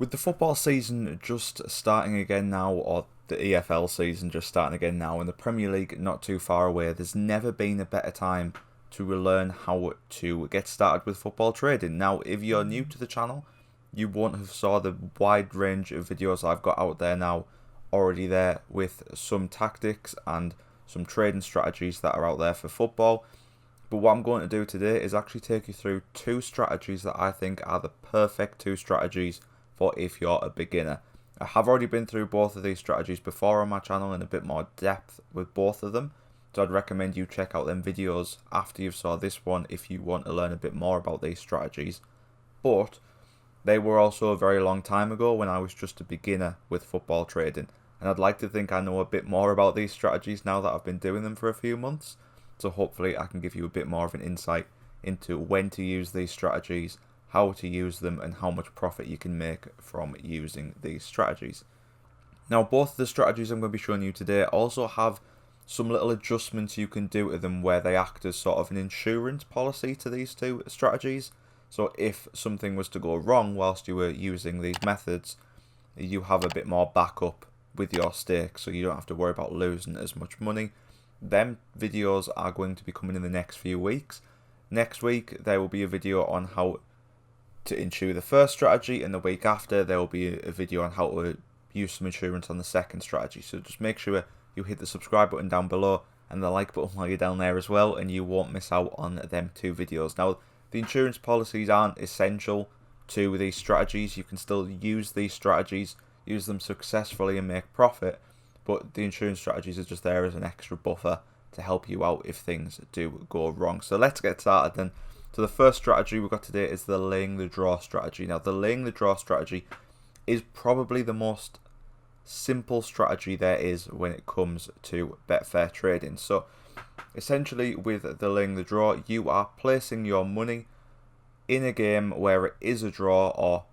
With the football season just starting again now, or the EFL season just starting again now, and the Premier League not too far away, there's never been a better time to learn how to get started with football trading. Now, if you're new to the channel, you won't have saw the wide range of videos I've got out there now already there with some tactics and some trading strategies that are out there for football. But what I'm going to do today is actually take you through two strategies that I think are the perfect two strategies for if you're a beginner. I have already been through both of these strategies before on my channel in a bit more depth with both of them. So I'd recommend you check out them videos after you've saw this one if you want to learn a bit more about these strategies. But they were also a very long time ago when I was just a beginner with football trading. And I'd like to think I know a bit more about these strategies now that I've been doing them for a few months. So hopefully I can give you a bit more of an insight into when to use these strategies, how to use them, and how much profit you can make from using these strategies. Now, both of the strategies I'm going to be showing you today also have some little adjustments you can do to them where they act as sort of an insurance policy to these two strategies. So if something was to go wrong whilst you were using these methods, you have a bit more backup with your stake, so you don't have to worry about losing as much money. Them videos are going to be coming in the next few weeks. Next week there will be a video on how to insure the first strategy, and the week after there will be a video on how to use some insurance on the second strategy. So just make sure you hit the subscribe button down below and the like button while you're down there as well, and you won't miss out on them two videos. Now, the insurance policies aren't essential to these strategies. You can still use these strategies, use them successfully and make profit, but the insurance strategies are just there as an extra buffer to help you out if things do go wrong. So let's get started then. So the first strategy we've got today is the laying the draw strategy. Now, the laying the draw strategy is probably the most simple strategy there is when it comes to Betfair trading. So essentially with the laying the draw, you are placing your money in a game where it is a draw or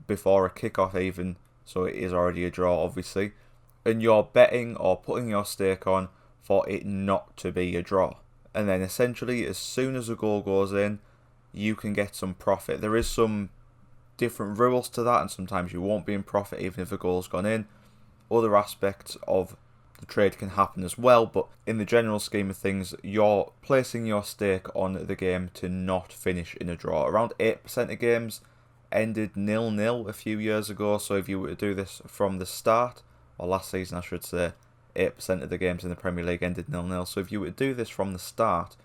before a kickoff even, so it is already a draw obviously, and you're betting or putting your stake on for it not to be a draw. And then essentially as soon as a goal goes in, you can get some profit. There is some different rules to that, and sometimes you won't be in profit even if a goal's gone in. Other aspects of the trade can happen as well, but in the general scheme of things, you're placing your stake on the game to not finish in a draw. Around 8% of games ended 0-0 a few years ago, so if you were to do this from the start, or last season I should say, 8% of the games in the Premier League ended 0-0. So if you were to do this from the start,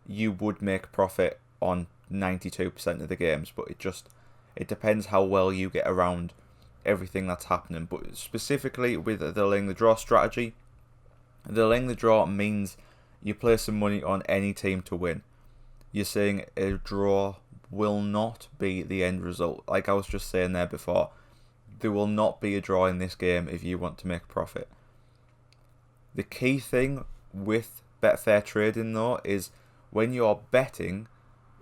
you would make profit on 92% of the games, but it depends how well you get around everything that's happening. But specifically with the laying the draw strategy, the laying the draw means you place some money on any team to win. You're saying a draw will not be the end result. Like I was just saying there before, there will not be a draw in this game if you want to make profit. The key thing with Betfair trading though is when you're betting,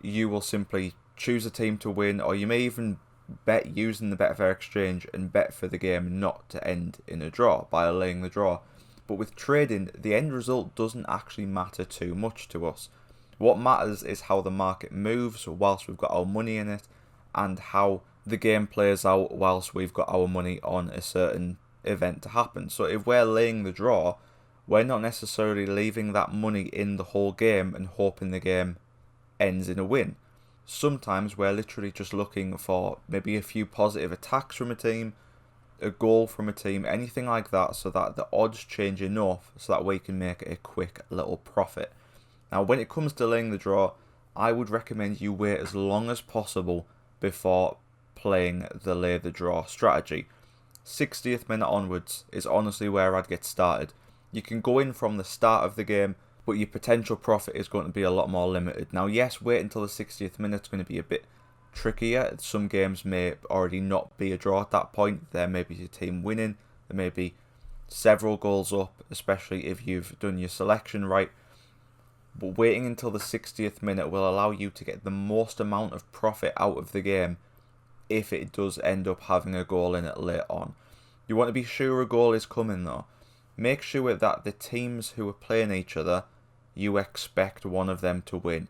you will simply choose a team to win, or you may even bet using the Betfair exchange and bet for the game not to end in a draw by laying the draw. But with trading, the end result doesn't actually matter too much to us. What matters is how the market moves whilst we've got our money in it, and how the game plays out whilst we've got our money on a certain event to happen. So if we're laying the draw, we're not necessarily leaving that money in the whole game and hoping the game ends in a win. Sometimes we're literally just looking for maybe a few positive attacks from a team, a goal from a team, anything like that, so that the odds change enough so that we can make a quick little profit. Now, when it comes to laying the draw, I would recommend you wait as long as possible before playing the lay the draw strategy. 60th minute onwards is honestly where I'd get started. You can go in from the start of the game, but your potential profit is going to be a lot more limited. Now, yes, wait until the 60th minute is going to be a bit trickier. Some games may already not be a draw at that point. There may be a team winning. There may be several goals up, especially if you've done your selection right. But waiting until the 60th minute will allow you to get the most amount of profit out of the game if it does end up having a goal in it later on. You want to be sure a goal is coming though. Make sure that the teams who are playing each other, you expect one of them to win.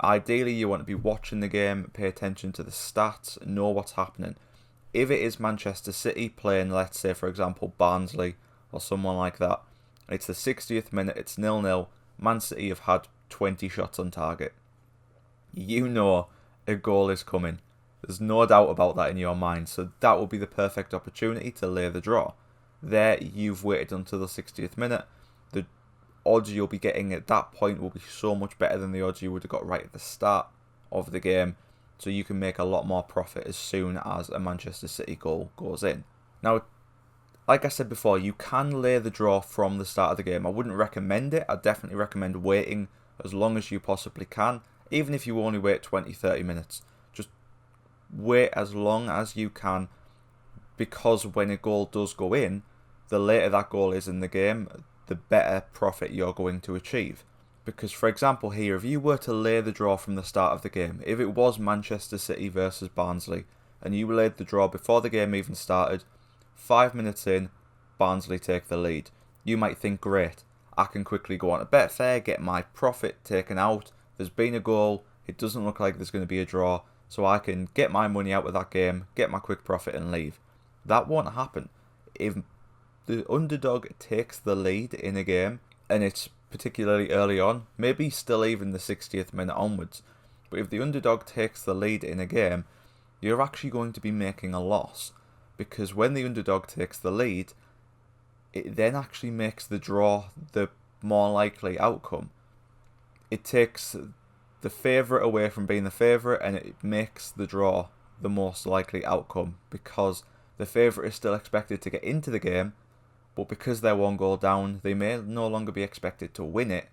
Ideally, you want to be watching the game, pay attention to the stats, know what's happening. if it is Manchester City playing, let's say, for example, Barnsley or someone like that, it's the 60th minute, it's 0-0, Man City have had 20 shots on target. You know a goal is coming. There's no doubt about that in your mind. So that will be the perfect opportunity to lay the draw. There, you've waited until the 60th minute. The odds you'll be getting at that point will be so much better than the odds you would have got right at the start of the game. So you can make a lot more profit as soon as a Manchester City goal goes in. Now, like I said before, you can lay the draw from the start of the game. I wouldn't recommend it. I'd definitely recommend waiting as long as you possibly can. Even if you only wait 20-30 minutes. Just wait as long as you can, because when a goal does go in, the later that goal is in the game, the better profit you're going to achieve. Because, for example, here, if you were to lay the draw from the start of the game, if it was Manchester City versus Barnsley, and you laid the draw before the game even started, 5 minutes in, Barnsley take the lead. You might think, great, I can quickly go on to Betfair, get my profit taken out. There's been a goal, it doesn't look like there's going to be a draw, so I can get my money out of that game, get my quick profit and leave. That won't happen. If the underdog takes the lead in a game, and it's particularly early on, maybe still even the 60th minute onwards, but if the underdog takes the lead in a game, you're actually going to be making a loss, because when the underdog takes the lead, it then actually makes the draw the more likely outcome. It takes the favourite away from being the favourite, and it makes the draw the most likely outcome, because the favourite is still expected to get into the game, but because they're one goal down, they may no longer be expected to win it,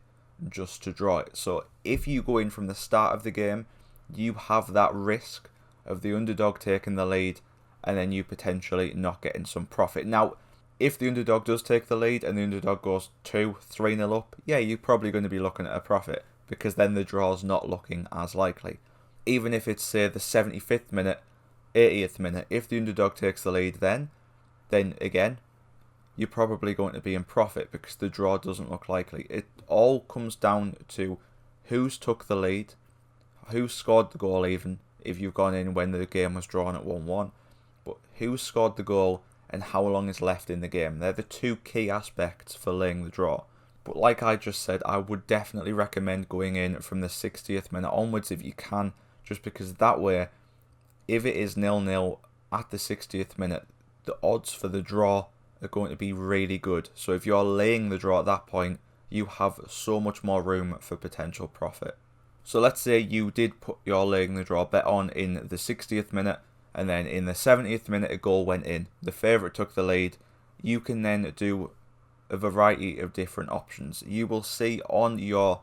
just to draw it. So if you go in from the start of the game, you have that risk of the underdog taking the lead and then you potentially not getting some profit. Now, if the underdog does take the lead and the underdog goes 2-3-0 up, yeah, you're probably going to be looking at a profit, because then the draw's not looking as likely. Even if it's, say, the 75th minute, 80th minute, if the underdog takes the lead then again, you're probably going to be in profit, because the draw doesn't look likely. It all comes down to who's took the lead, who scored the goal, even if you've gone in when the game was drawn at 1-1, but who scored the goal and how long is left in the game. They're the two key aspects for laying the draw. But like I just said, I would definitely recommend going in from the 60th minute onwards if you can, just because that way, if it is 0-0 at the 60th minute, the odds for the draw are going to be really good. So if you're laying the draw at that point, you have so much more room for potential profit. So let's say you did put your laying the draw bet on in the 60th minute, and then in the 70th minute a goal went in. The favourite took the lead. You can then do a variety of different options. You will see on your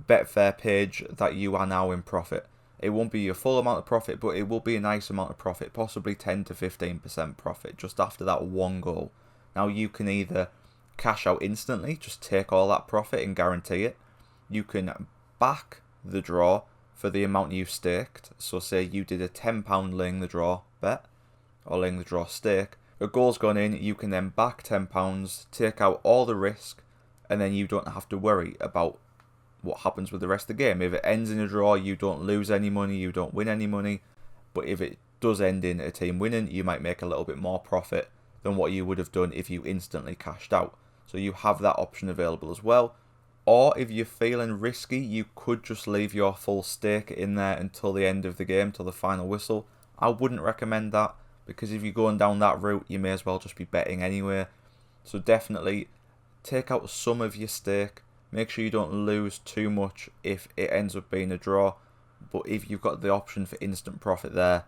Betfair page that you are now in profit. It won't be your full amount of profit, but it will be a nice amount of profit, possibly 10 to 15% profit just after that one goal. Now you can either cash out instantly, just take all that profit and guarantee it. You can back the draw for the amount you staked. So say you did a £10 laying the draw bet, or laying the draw stake. A goal's gone in, you can then back £10, take out all the risk, and then you don't have to worry about what happens with the rest of the game. If it ends in a draw, you don't lose any money, you don't win any money. But if it does end in a team winning, you might make a little bit more profit than what you would have done if you instantly cashed out. So you have that option available as well. Or if you're feeling risky, you could just leave your full stake in there until the end of the game, till the final whistle. I wouldn't recommend that, because if you're going down that route, you may as well just be betting anyway. So definitely take out some of your stake. Make sure you don't lose too much if it ends up being a draw. But if you've got the option for instant profit there,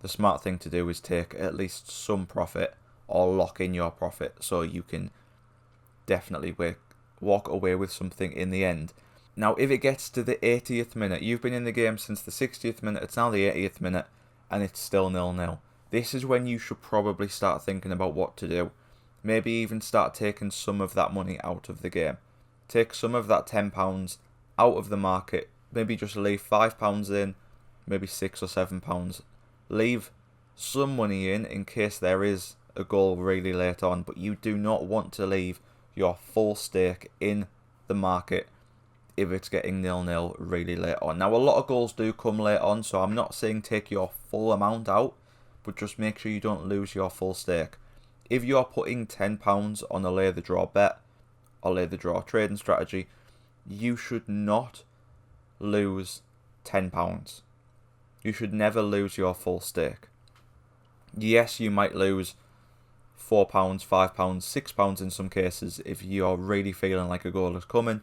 the smart thing to do is take at least some profit, or lock in your profit, so you can definitely walk away with something in the end. Now, if it gets to the 80th minute, you've been in the game since the 60th minute, it's now the 80th minute, and it's still 0-0. This is when you should probably start thinking about what to do. Maybe even start taking some of that money out of the game. Take some of that £10 out of the market. Maybe just leave £5 in, maybe £6 or £7. Leave some money in case there is a goal really late on, but you do not want to leave your full stake in the market if it's getting 0-0 really late on. Now, a lot of goals do come late on, so I'm not saying take your full amount out, but just make sure you don't lose your full stake. If you're putting £10 on a lay the draw bet or lay the draw trading strategy, you should not lose £10. You should never lose your full stake. Yes, you might lose £4, £5, £6 in some cases if you're really feeling like a goal is coming,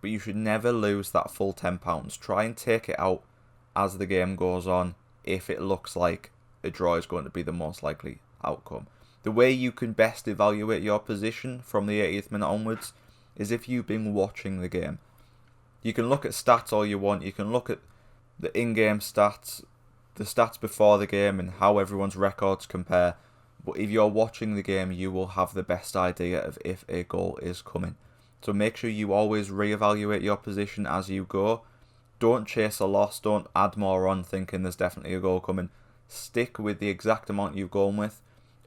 but you should never lose that full £10. Try and take it out as the game goes on if it looks like a draw is going to be the most likely outcome. The way you can best evaluate your position from the 80th minute onwards is if you've been watching the game. You can look at stats all you want, you can look at the in-game stats, the stats before the game and how everyone's records compare, but if you're watching the game you will have the best idea of if a goal is coming. So make sure you always reevaluate your position as you go. Don't chase a loss, don't add more on thinking there's definitely a goal coming. Stick with the exact amount you've gone with,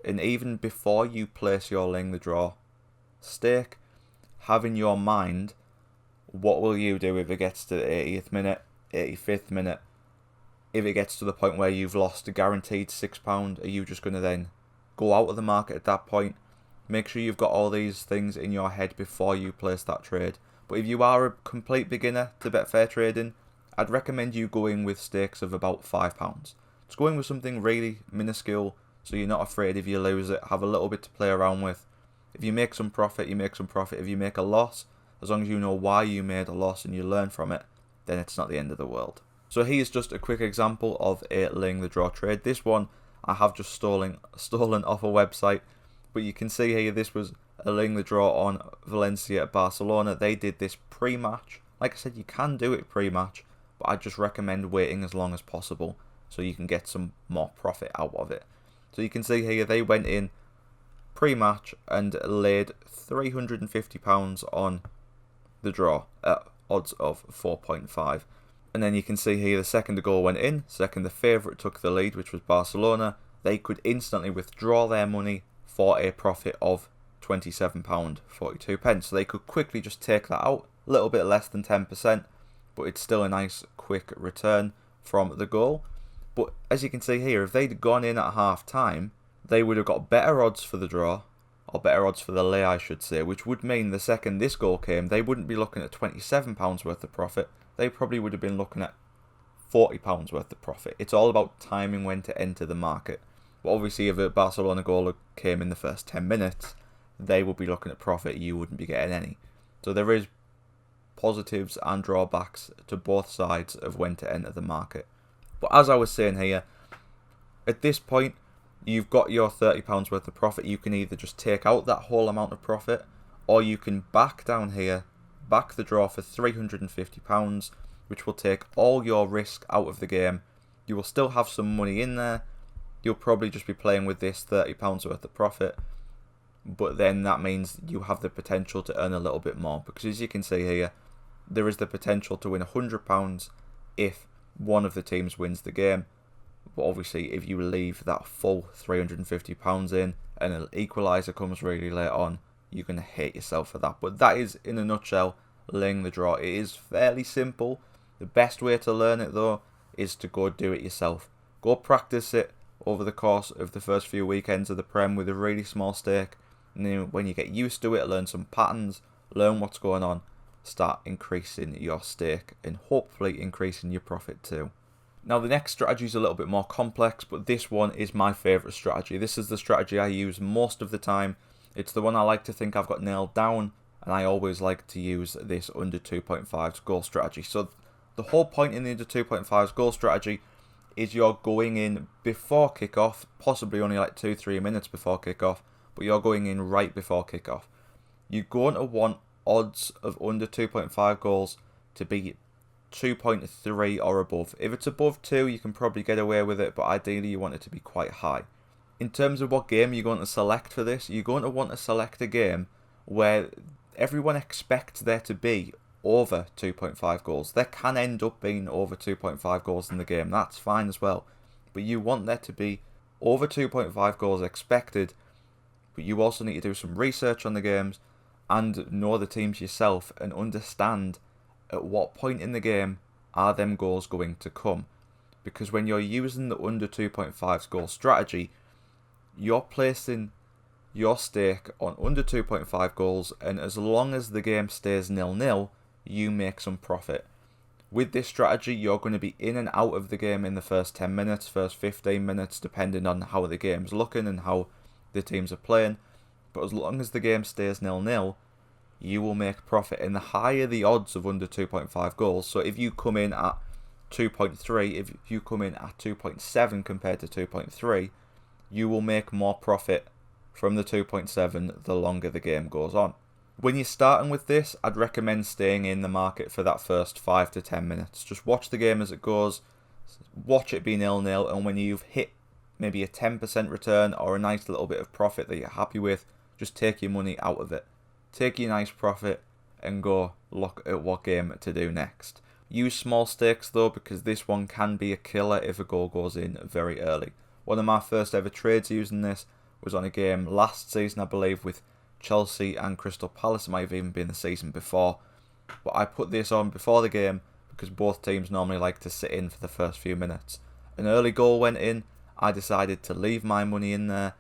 and even before you place your laying the draw stake, have in your mind what will you do if it gets to the 80th minute, 85th minute. If it gets to the point where you've lost a guaranteed £6, are you just going to then go out of the market at that point? Make sure you've got all these things in your head before you place that trade. But if you are a complete beginner to Betfair trading, I'd recommend you going with stakes of about £5. Just going with something really minuscule so you're not afraid if you lose it. Have a little bit to play around with. If you make some profit, you make some profit. If you make a loss, as long as you know why you made a loss and you learn from it, then it's not the end of the world. So here's just a quick example of a laying the draw trade. This one I have just stolen off a website, but you can see here this was a laying the draw on Valencia at Barcelona. They did this pre-match. Like I said, you can do it pre-match, but I just recommend waiting as long as possible so you can get some more profit out of it. So you can see here they went in pre-match and laid £350 on the draw at odds of 4.5. And then you can see here the second the goal went in, second the favourite took the lead, which was Barcelona. They could instantly withdraw their money for a profit of £27.42. So they could quickly just take that out, a little bit less than 10%, but it's still a nice quick return from the goal. But as you can see here, if they'd gone in at half time, they would have got better odds for the draw, or better odds for the lay I should say, which would mean the second this goal came, they wouldn't be looking at £27 worth of profit, they probably would have been looking at £40 worth of profit. It's all about timing when to enter the market. But obviously if a Barcelona goal came in the first 10 minutes, they would be looking at profit, you wouldn't be getting any. So there is positives and drawbacks to both sides of when to enter the market. But as I was saying here, at this point, you've got your £30 worth of profit. You can either just take out that whole amount of profit, or you can back down here, back the draw for £350, which will take all your risk out of the game. You will still have some money in there. You'll probably just be playing with this £30 worth of profit, but then that means you have the potential to earn a little bit more, because as you can see here, there is the potential to win £100 if one of the teams wins the game. But obviously if you leave that full £350 in and an equaliser comes really late on, you're going to hate yourself for that. But that is, in a nutshell, laying the draw. It is fairly simple. The best way to learn it though is to go do it yourself. Go practice it over the course of the first few weekends of the Prem with a really small stake, and then when you get used to it, learn some patterns, learn what's going on, start increasing your stake and hopefully increasing your profit too. Now the next strategy is a little bit more complex, but this one is my favourite strategy. This is the strategy I use most of the time. It's the one I like to think I've got nailed down, and I always like to use this under 2.5's goal strategy. So the whole point in the under 2.5's goal strategy is you're going in before kickoff, possibly only like 2-3 minutes before kickoff, but you're going in right before kickoff. You're going to want odds of under 2.5 goals to be 2.3 or above. If it's above 2, you can probably get away with it, but ideally you want it to be quite high. In terms of what game you're going to select for this, you're going to want to select a game where everyone expects there to be over 2.5 goals. There can end up being over 2.5 goals in the game, that's fine as well. But you want there to be over 2.5 goals expected, but you also need to do some research on the games and know the teams yourself and understand at what point in the game are them goals going to come. because when you're using the under 2.5 goal strategy, you're placing your stake on under 2.5 goals, and as long as the game stays 0-0, you make some profit. With this strategy, you're going to be in and out of the game in the first 10 minutes, first 15 minutes, depending on how the game's looking and how the teams are playing. But as long as the game stays 0-0, you will make profit. And the higher the odds of under 2.5 goals, so if you come in at 2.3, if you come in at 2.7 compared to 2.3, you will make more profit from the 2.7 the longer the game goes on. When you're starting with this, I'd recommend staying in the market for that first 5 to 10 minutes. Just watch the game as it goes, watch it be 0-0, and when you've hit maybe a 10% return or a nice little bit of profit that you're happy with, just take your money out of it. Take your nice profit and go look at what game to do next. Use small stakes though, because this one can be a killer if a goal goes in very early. One of my first ever trades using this was on a game last season, I believe, with Chelsea and Crystal Palace. It might have even been the season before. But I put this on before the game because both teams normally like to sit in for the first few minutes. An early goal went in, I decided to leave my money in there.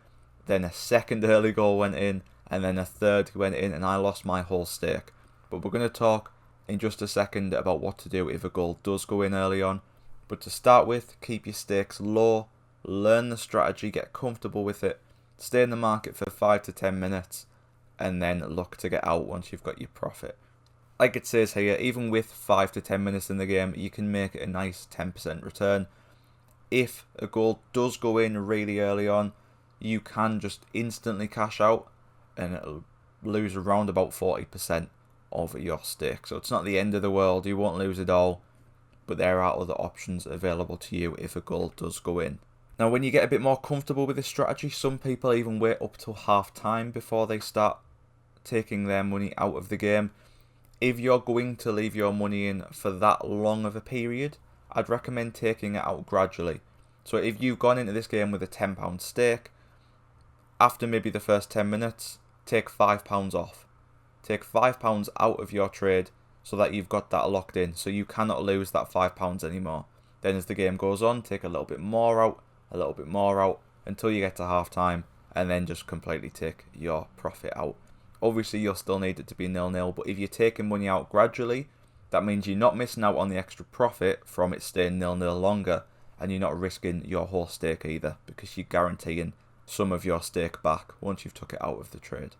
Then a second early goal went in, and then a third went in, and I lost my whole stake. But we're going to talk in just a second about what to do if a goal does go in early on. But to start with, keep your stakes low, learn the strategy, get comfortable with it, stay in the market for 5 to 10 minutes, and then look to get out once you've got your profit. Like it says here, even with 5 to 10 minutes in the game, you can make a nice 10% return. If a goal does go in really early on, you can just instantly cash out and it'll lose around about 40% of your stake. So it's not the end of the world, you won't lose it all, but there are other options available to you if a goal does go in. Now, when you get a bit more comfortable with this strategy, some people even wait up till half time before they start taking their money out of the game. If you're going to leave your money in for that long of a period, I'd recommend taking it out gradually. So if you've gone into this game with a £10 stake, after maybe the first 10 minutes, take £5 off. Take £5 out of your trade so that you've got that locked in, so you cannot lose that £5 anymore. Then as the game goes on, take a little bit more out, a little bit more out, until you get to half time, and then just completely take your profit out. Obviously, you'll still need it to be 0-0, but if you're taking money out gradually, that means you're not missing out on the extra profit from it staying 0-0 longer, and you're not risking your whole stake either, because you're guaranteeing some of your stake back once you've took it out of the trade.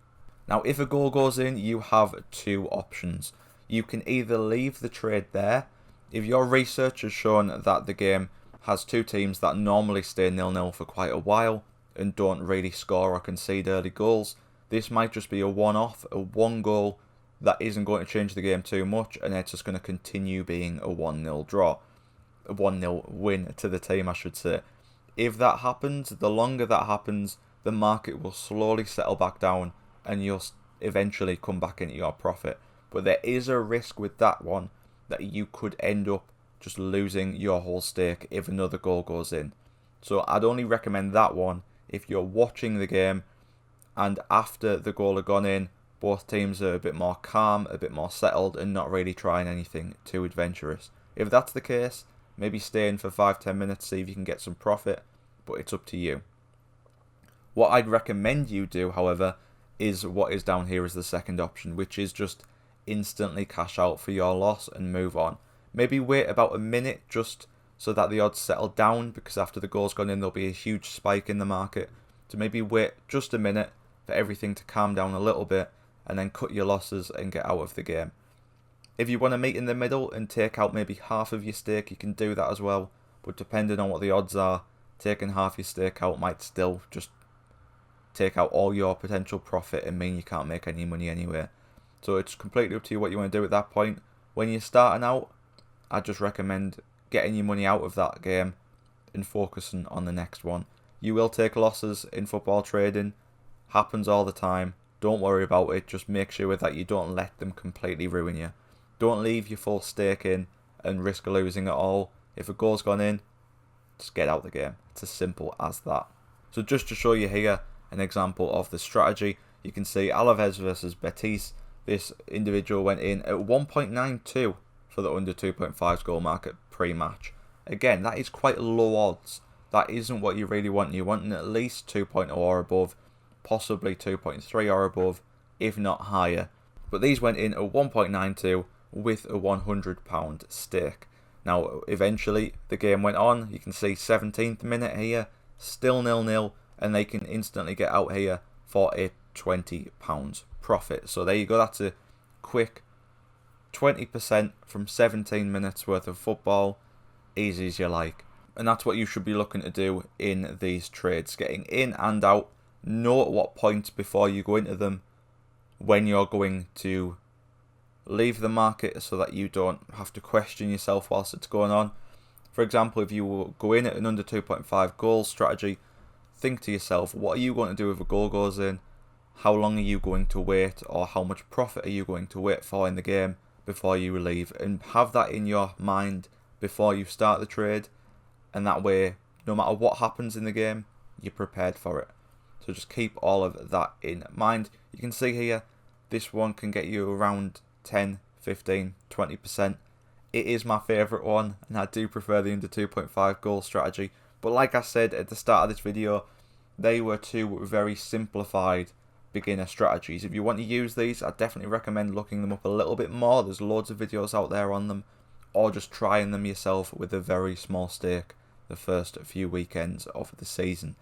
Now, if a goal goes in, you have two options. You can either leave the trade there. If your research has shown that the game has two teams that normally stay 0-0 for quite a while and don't really score or concede early goals, this might just be a one-off, a one goal that isn't going to change the game too much, and it's just going to continue being a 1-0 draw. A 1-0 win to the team, I should say. If that happens, the longer that happens, the market will slowly settle back down and you'll eventually come back into your profit. But there is a risk with that one that you could end up just losing your whole stake if another goal goes in. So I'd only recommend that one if you're watching the game and after the goal had gone in, both teams are a bit more calm, a bit more settled, and not really trying anything too adventurous. If that's the case, maybe stay in for 5-10 minutes, see if you can get some profit, but it's up to you. What I'd recommend you do, however, is what is down here as the second option, which is just instantly cash out for your loss and move on. Maybe wait about a minute just so that the odds settle down, because after the goal's gone in, there'll be a huge spike in the market. So maybe wait just a minute for everything to calm down a little bit, and then cut your losses and get out of the game. If you want to meet in the middle and take out maybe half of your stake, you can do that as well. But depending on what the odds are, taking half your stake out might still just take out all your potential profit and mean you can't make any money anyway. So it's completely up to you what you want to do at that point. When you're starting out, I just recommend getting your money out of that game and focusing on the next one. You will take losses in football trading. Happens all the time. Don't worry about it. Just make sure that you don't let them completely ruin you. Don't leave your full stake in and risk losing it all. If a goal's gone in, just get out the game. It's as simple as that. So just to show you here an example of the strategy, you can see Alaves versus Betis. This individual went in at 1.92 for the under 2.5 goal market pre-match. Again, that is quite low odds. That isn't what you really want. You want at least 2.0 or above, possibly 2.3 or above, if not higher. But these went in at 1.92 with a £100 stake. Now, eventually, the game went on. You can see 17th minute here, still 0-0, and they can instantly get out here for a £20 profit. So there you go. That's a quick 20% from 17 minutes worth of football. Easy as you like. And that's what you should be looking to do in these trades. Getting in and out. Know at what point before you go into them when you're going to leave the market, so that you don't have to question yourself whilst it's going on. For example, if you go in at an under 2.5 goals strategy, think to yourself, what are you going to do if a goal goes in? How long are you going to wait, or how much profit are you going to wait for in the game before you leave? And have that in your mind before you start the trade, and that way, no matter what happens in the game, you're prepared for it. So just keep all of that in mind. You can see here, this one can get you around 10, 15, 20%. It is my favourite one, and I do prefer the under 2.5 goal strategy. But like I said at the start of this video, they were two very simplified beginner strategies. If you want to use these, I definitely recommend looking them up a little bit more. There's loads of videos out there on them, or just trying them yourself with a very small stake the first few weekends of the season.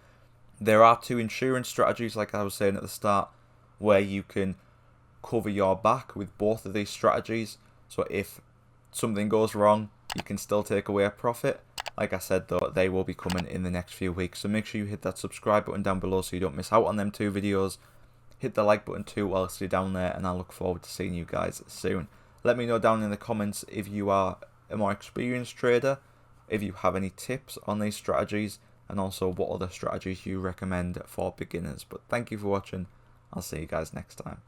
There are two insurance strategies, like I was saying at the start, where you can cover your back with both of these strategies. So if something goes wrong, you can still take away a profit. Like I said though, they will be coming in the next few weeks. So make sure you hit that subscribe button down below so you don't miss out on them two videos. Hit the like button too whilst you're down there, and I look forward to seeing you guys soon. Let me know down in the comments if you are a more experienced trader, if you have any tips on these strategies, and also what other strategies you recommend for beginners. But thank you for watching. I'll see you guys next time.